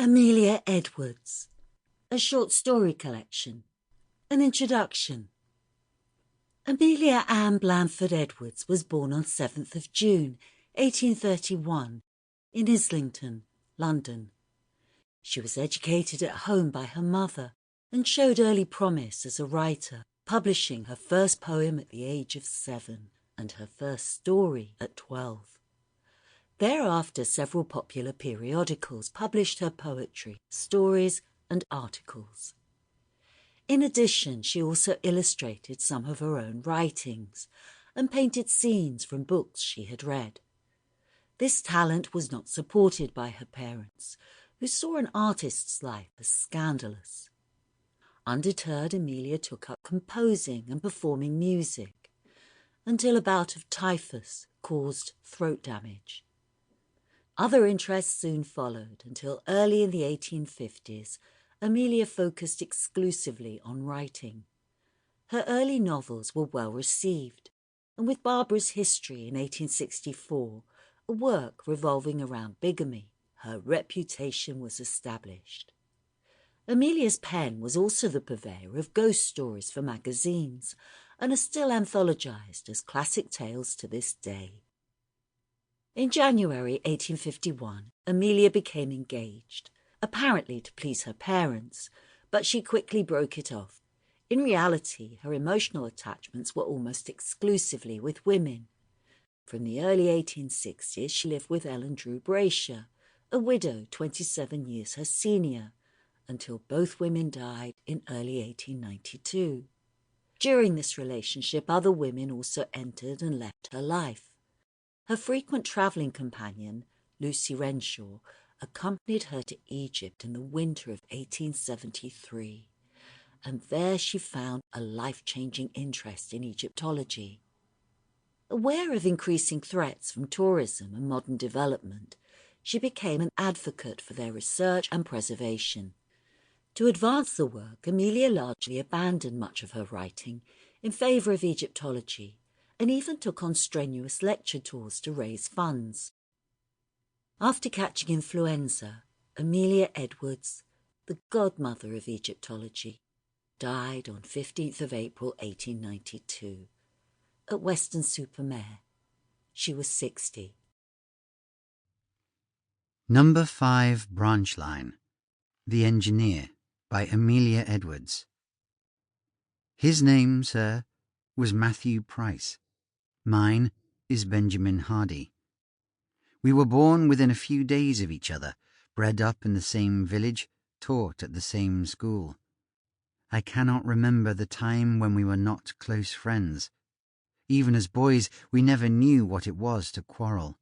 Amelia Edwards, a short story collection. An introduction. Amelia Ann Blanford Edwards was born on 7th of June, 1831, in Islington, London. She was educated at home by her mother and showed early promise as a writer, publishing her first poem at the age of 7 and her first story at 12. Thereafter, several popular periodicals published her poetry, stories, and articles. In addition, she also illustrated some of her own writings and painted scenes from books she had read. This talent was not supported by her parents, who saw an artist's life as scandalous. Undeterred, Amelia took up composing and performing music, until a bout of typhus caused throat damage. Other interests soon followed until early in the 1850s, Amelia focused exclusively on writing. Her early novels were well received, and with Barbara's History in 1864, a work revolving around bigamy, her reputation was established. Amelia's pen was also the purveyor of ghost stories for magazines and are still anthologized as classic tales to this day. In January 1851, Amelia became engaged, apparently to please her parents, but she quickly broke it off. In reality, her emotional attachments were almost exclusively with women. From the early 1860s, she lived with Ellen Drew Braysher, a widow 27 years her senior, until both women died in early 1892. During this relationship, other women also entered and left her life. Her frequent travelling companion, Lucy Renshaw, accompanied her to Egypt in the winter of 1873, and there she found a life-changing interest in Egyptology. Aware of increasing threats from tourism and modern development, she became an advocate for their research and preservation. To advance the work, Amelia largely abandoned much of her writing in favour of Egyptology, and even took on strenuous lecture tours to raise funds. After catching influenza, Amelia Edwards, the godmother of Egyptology, died on 15th of April 1892 at Weston-super-Mare. She was 60. Number 5 Branch Line, The Engineer, by Amelia Edwards. His name, sir, was Matthew Price. Mine is Benjamin Hardy. We were born within a few days of each other, bred up in the same village, taught at the same school. I cannot remember the time when we were not close friends. Even as boys, we never knew what it was to quarrel.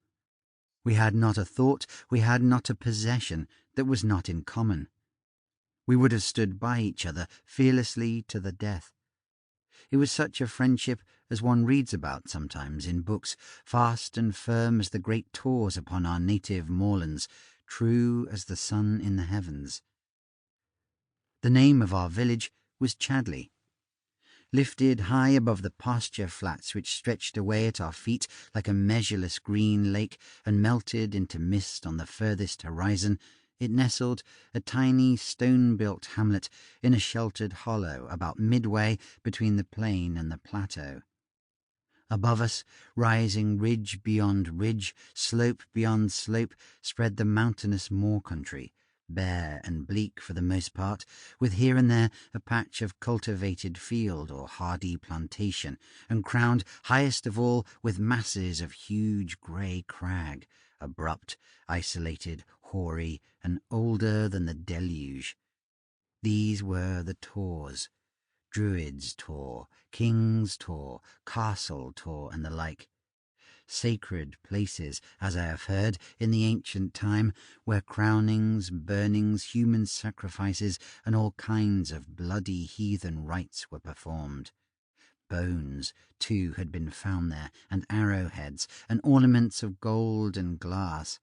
We had not a thought, we had not a possession that was not in common. We would have stood by each other fearlessly to the death. It was such a friendship as one reads about sometimes in books, fast and firm as the great tors upon our native moorlands, true as the sun in the heavens. The name of our village was Chadley. Lifted high above the pasture flats which stretched away at our feet like a measureless green lake and melted into mist on the furthest horizon, it nestled, a tiny stone-built hamlet, in a sheltered hollow about midway between the plain and the plateau. Above us, rising ridge beyond ridge, slope beyond slope, spread the mountainous moor country, bare and bleak for the most part, with here and there a patch of cultivated field or hardy plantation, and crowned highest of all with masses of huge grey crag, abrupt, isolated, hoary, and older than the deluge. These were the tors, Druids' Tor, King's Tor, Castle Tor, and the like. Sacred places, as I have heard, in the ancient time, where crownings, burnings, human sacrifices, and all kinds of bloody heathen rites were performed. Bones, too, had been found there, and arrowheads, and ornaments of gold and glass.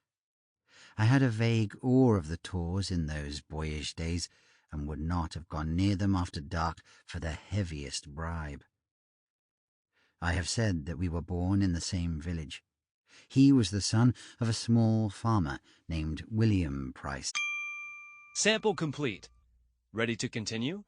I had a vague awe of the tors in those boyish days, and would not have gone near them after dark for the heaviest bribe. I have said that we were born in the same village. He was the son of a small farmer named William Price. Sample complete. Ready to continue?